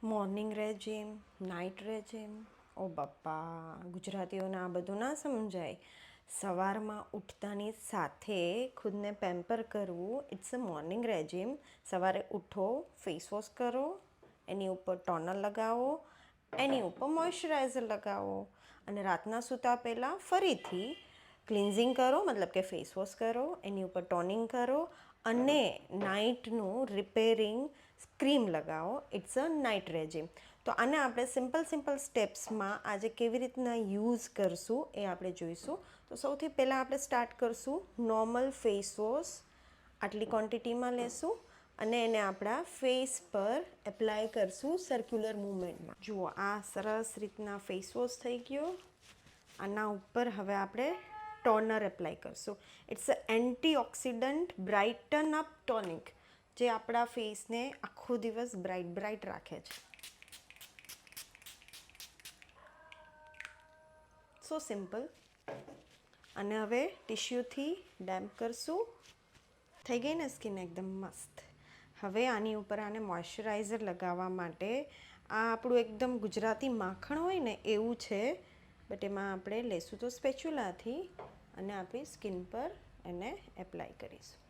Morning regime, night regime, ઓ બાપા, ગુજરાતીઓને આ બધું ના સમજાય. સવારમાં ઉઠતાની સાથે ખુદને પેમ્પર કરવું, ઇટ્સ અ મોર્નિંગ રેજીમ. સવારે ઉઠો, ફેસ વોશ કરો, એની ઉપર ટોનર લગાવો, એની ઉપર મોઇશ્ચરાઇઝર લગાવો અને રાતના સૂતા પહેલાં ફરીથી ક્લિન્ઝિંગ કરો, મતલબ કે ફેસ વોશ કરો, એની ઉપર ટોનિંગ કરો અને નાઇટનું રિપેરિંગ ક્રીમ લગાવો. It's a night regime. તો આને આપણે સિમ્પલ સ્ટેપ્સમાં આજે કેવી રીતના યુઝ કરશું એ આપણે જોઈશું. તો સૌથી પહેલાં આપણે સ્ટાર્ટ કરશું નોર્મલ ફેસ વોશ. આટલી ક્વોન્ટિટીમાં લેશું અને એને આપણા ફેસ પર એપ્લાય કરશું સર્ક્યુલર મૂવમેન્ટમાં. જુઓ, આ સરસ રીતના ફેસ વોશ થઈ ગયો. આના ઉપર હવે આપણે ટોનર એપ્લાય કરશું. It's a antioxidant brighten up tonic, જે આપણા ફેસને આખો દિવસ બ્રાઇટ રાખે છે. So simple. અને હવે ટિશ્યુથી ડેમ્પ કરશું. થઈ ગઈ ને સ્કિન એકદમ મસ્ત. હવે આની ઉપર આને મોઇશ્ચરાઇઝર લગાવવા માટે આ આપણું એકદમ ગુજરાતી માખણ હોય ને એવું છે, બટ એમાં આપણે લેશું તો સ્પેચ્યુલાથી અને આપણી સ્કિન પર એને એપ્લાય કરીશું.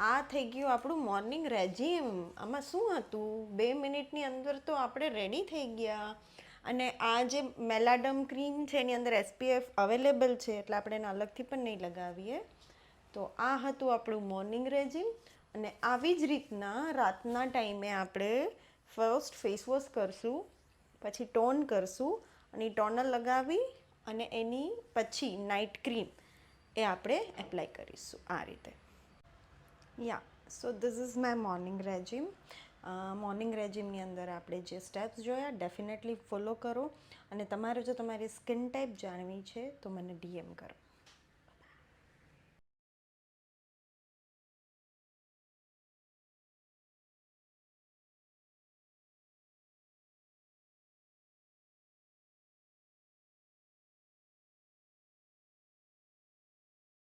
આ થઈ ગયું આપણું મોર્નિંગ રેજીમ. આમાં શું હતું, 2 મિનિટની અંદર તો આપણે રેડી થઈ ગયા. અને આ જે મેલાડમ ક્રીમ છે એની અંદર SPF અવેલેબલ છે, એટલે આપણે એને અલગથી પણ નહીં લગાવીએ. તો આ હતું આપણું મોર્નિંગ રેજીમ. અને આવી જ રીતના રાતના ટાઈમે આપણે ફર્સ્ટ ફેસ વોશ કરશું, પછી ટોન કરશું અને ટોનર લગાવી અને એની પછી નાઇટ ક્રીમ એ આપણે એપ્લાય કરીશું આ રીતે. So this is my morning regime. Morning રેજીમની અંદર આપણે જે સ્ટેપ્સ જોયા ડેફિનેટલી ફોલો કરો. અને તમારે જો તમારી સ્કિન ટાઈપ જાણવી છે તો મને DM કરો.